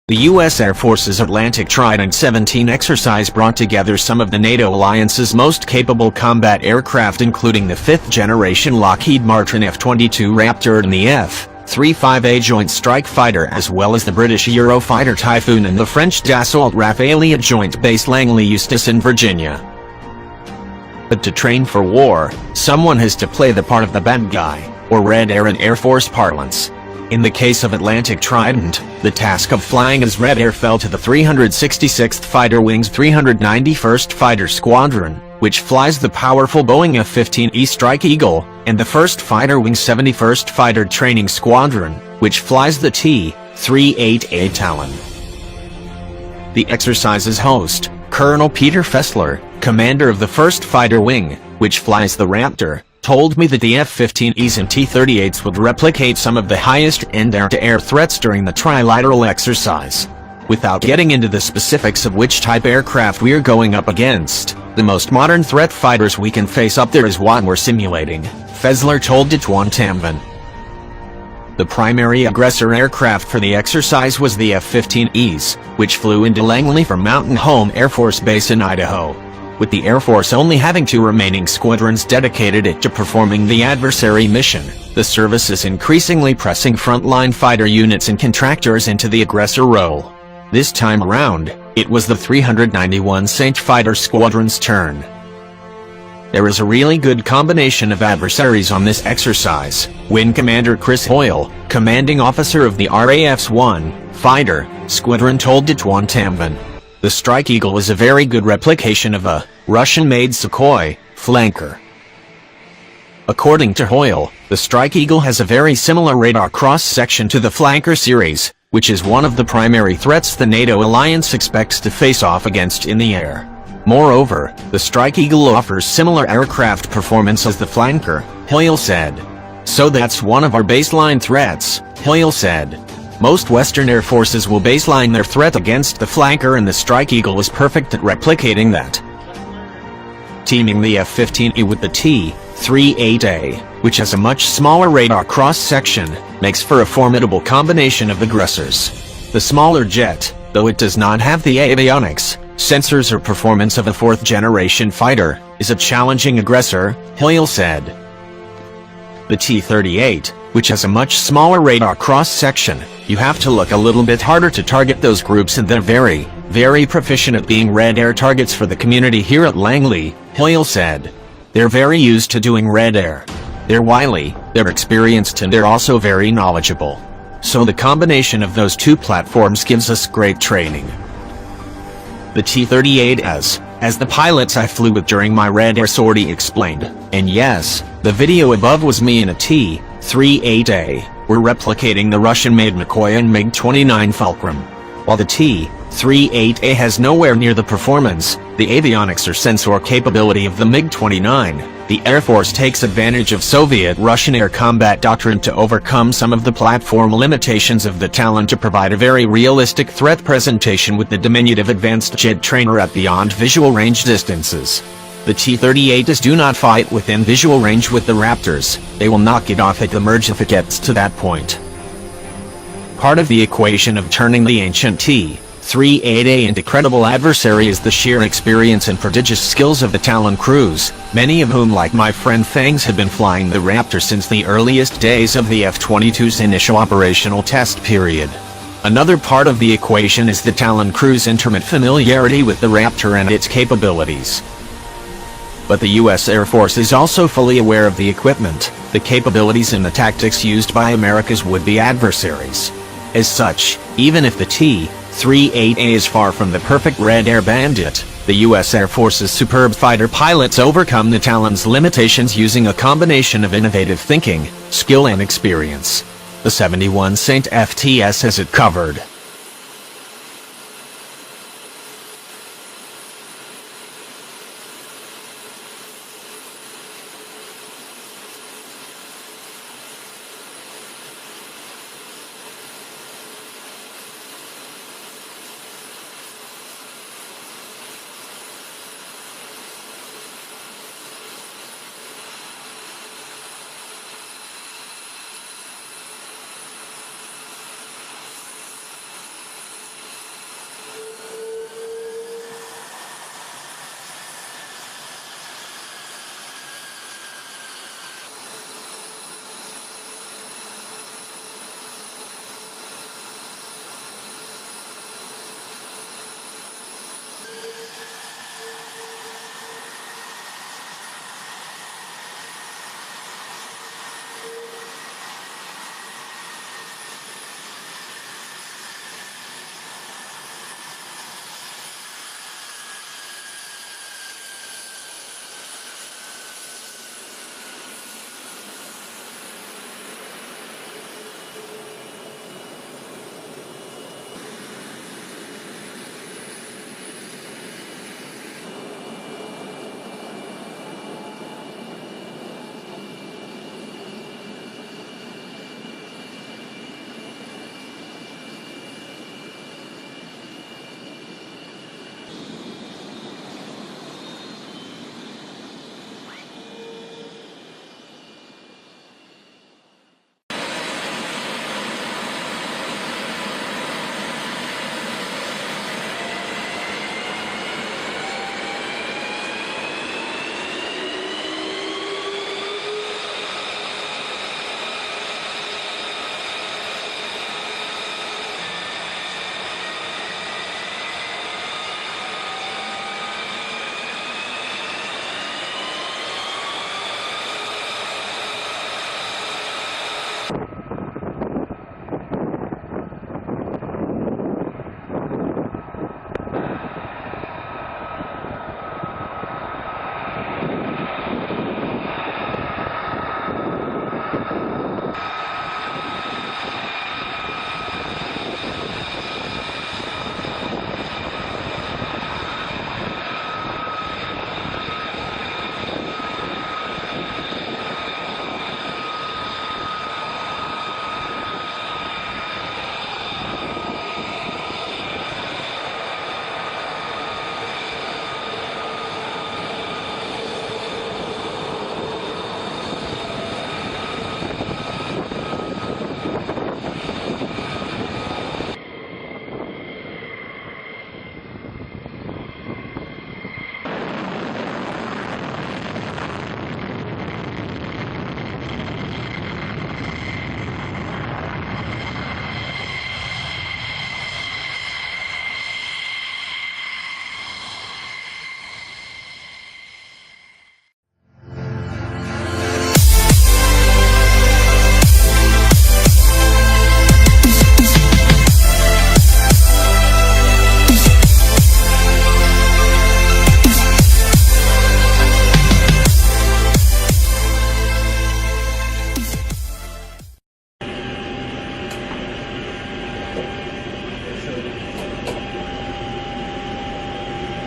The U.S. Air Force's Atlantic Trident 17 exercise brought together some of the NATO alliance's most capable combat aircraft, including the 5th generation Lockheed Martin F-22 Raptor and the F-35A Joint Strike Fighter, as well as the British Eurofighter Typhoon and the French Dassault Rafale at Joint Base Langley Eustis in Virginia. But to train for war, someone has to play the part of the bad guy, or Red Air in Air Force parlance. In the case of Atlantic Trident, the task of flying as Red Air fell to the 366th Fighter Wing's 391st Fighter Squadron, which flies the powerful Boeing F-15E Strike Eagle, and the 1st Fighter Wing's 71st Fighter Training Squadron, which flies the T-38A Talon. The exercise's host, Colonel Peter Fessler, commander of the 1st Fighter Wing, which flies the Raptor, told me that the F-15Es and T-38s would replicate some of the highest-end air-to-air threats during the trilateral exercise. Without getting into the specifics of which type aircraft we're going up against, the most modern threat fighters we can face up there is what we're simulating, Fessler told Davis-Monthan. The primary aggressor aircraft for the exercise was the F-15Es, which flew into Langley from Mountain Home Air Force Base in Idaho, with the Air Force only having 2 remaining squadrons dedicated to performing the adversary mission. The service is increasingly pressing frontline fighter units and contractors into the aggressor role. This time around, it was the 391st Fighter Squadron's turn. There is a really good combination of adversaries on this exercise, Wing Commander Chris Hoyle, commanding officer of the RAF's 1 Fighter Squadron, told Davis-Monthan. The Strike Eagle is a very good replication of a Russian-made Sukhoi flanker. According to Hoyle, the Strike Eagle has a very similar radar cross-section to the flanker series, which is one of the primary threats the NATO alliance expects to face off against in the air. Moreover, the Strike Eagle offers similar aircraft performance as the flanker, Hoyle said. So that's one of our baseline threats, Hoyle said. Most Western Air Forces will baseline their threat against the flanker, and the Strike Eagle is perfect at replicating that. Teaming the F-15E with the T-38A, which has a much smaller radar cross-section, makes for a formidable combination of aggressors. The smaller jet, though it does not have the avionics, sensors or performance of a 4th-generation fighter, is a challenging aggressor, Hoyle said. The T-38, which has a much smaller radar cross-section, you have to look a little bit harder to target those groups, and they're very, very proficient at being red air targets for the community here at Langley, Hoyle said. They're very used to doing red air. They're wily, they're experienced, and they're also very knowledgeable. So the combination of those 2 platforms gives us great training. The T-38 as the pilots I flew with during my red air sortie explained, and yes, the video above was me in a T-38A. We're replicating the Russian-made McCoy and MiG-29 Fulcrum. While the T-38A has nowhere near the performance, the avionics or sensor capability of the MiG-29, the Air Force takes advantage of Soviet-Russian air combat doctrine to overcome some of the platform limitations of the Talon to provide a very realistic threat presentation with the diminutive advanced jet trainer at beyond visual range distances. The T-38s do not fight within visual range with the Raptors. They will knock it off at the merge if it gets to that point. Part of the equation of turning the ancient T-38A into credible adversary is the sheer experience and prodigious skills of the Talon crews, many of whom, like my friend Fangs, have been flying the Raptor since the earliest days of the F-22's initial operational test period. Another part of the equation is the Talon crew's intimate familiarity with the Raptor and its capabilities. But the U.S. Air Force is also fully aware of the equipment, the capabilities, and the tactics used by America's would-be adversaries. As such, even if the T-38A is far from the perfect red air bandit, the U.S. Air Force's superb fighter pilots overcome the Talon's limitations using a combination of innovative thinking, skill, and experience. The 71st FTS has it covered.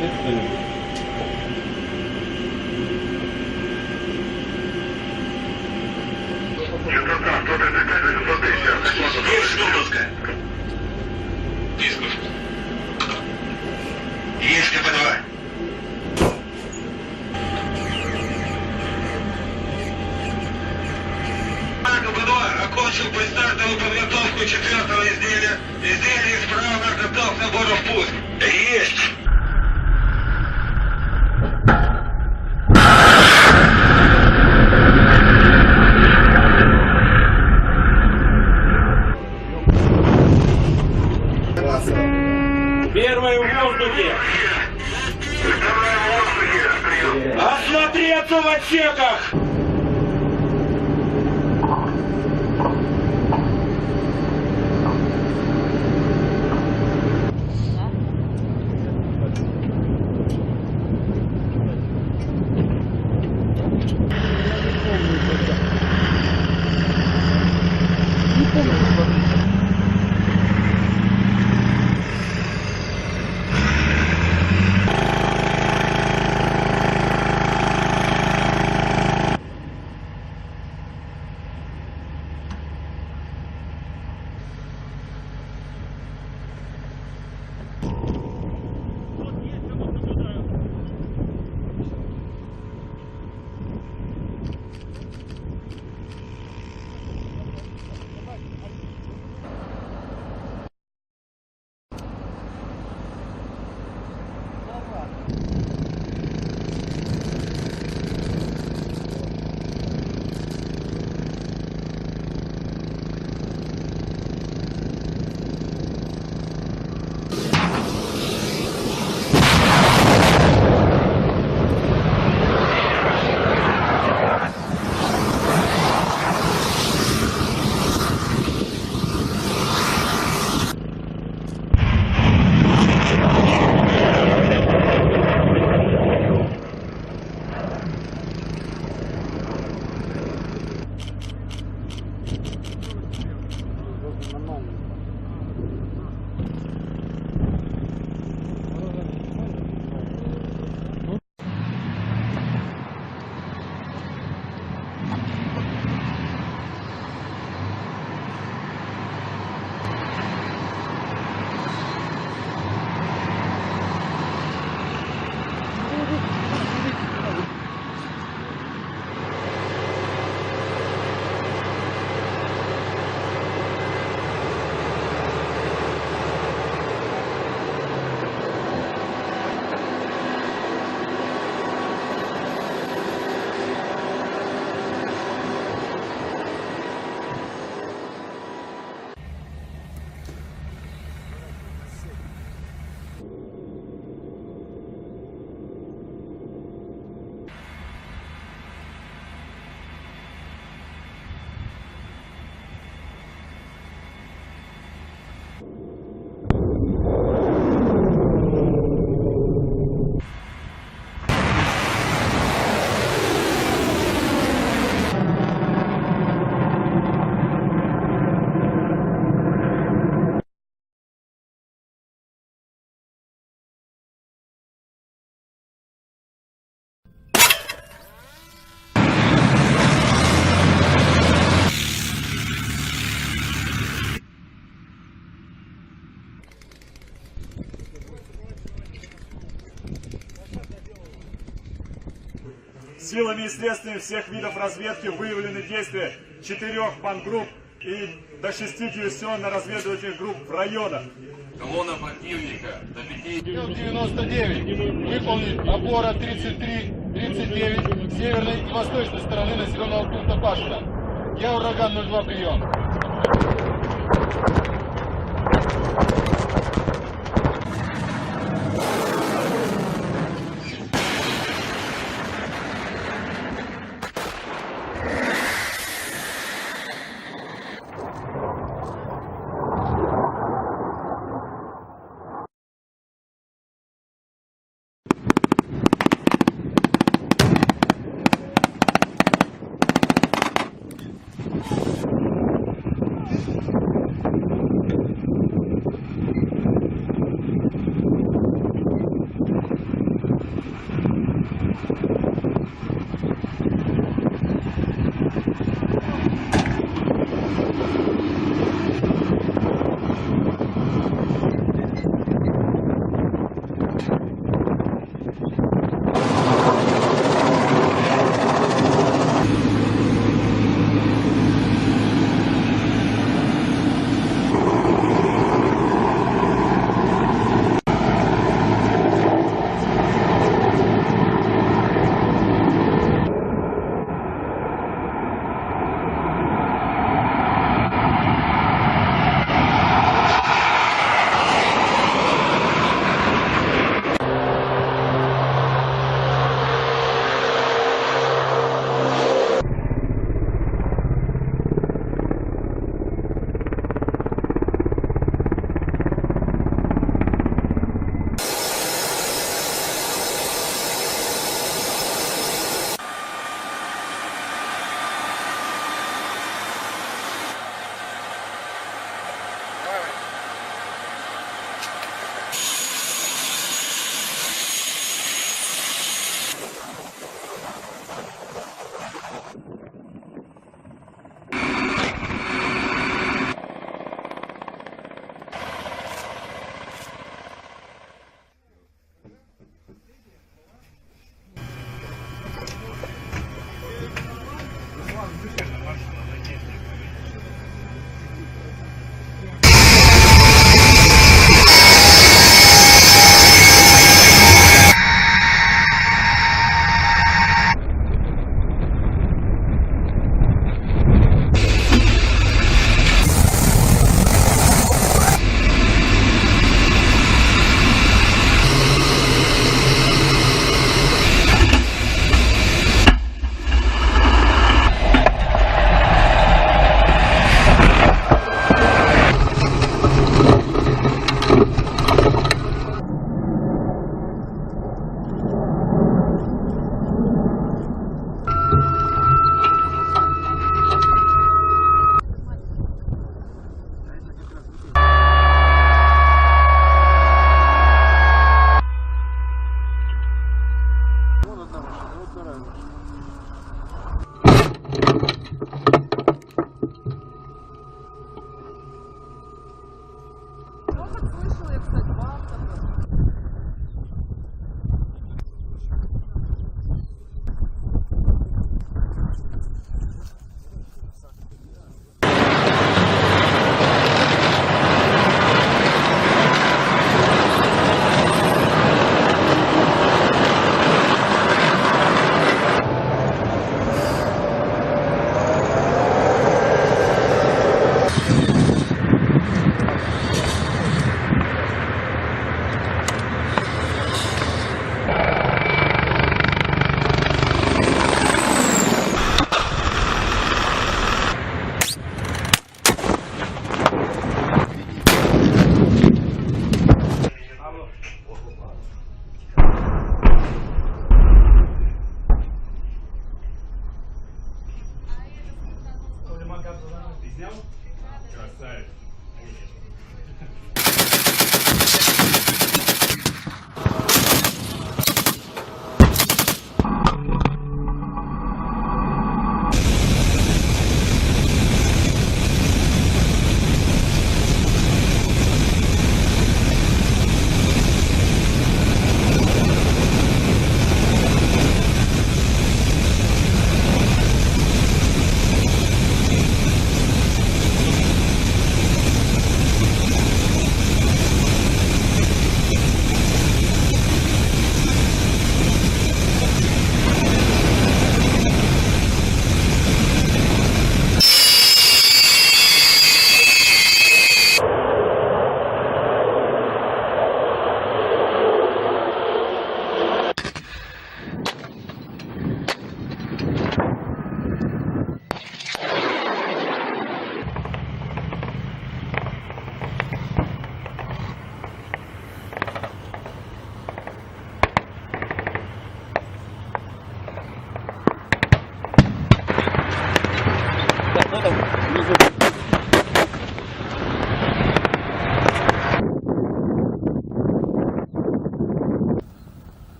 Есть Лундовская. Писков. Есть КП-2. КП-2 окончил предстартовую подготовку 4-го изделия. Изделие исправно готов к набору в пуск. Есть! Первый в воздухе. Осмотреться в отсеках. Силами и средствами всех видов разведки выявлены действия 4 бандгрупп и до 6 диверсионно-разведывательных групп в районах. Колонна противника до 5... 99 выполнить опора 33-39 северной и восточной стороны населенного пункта Пашина. Я ураган 02 прием.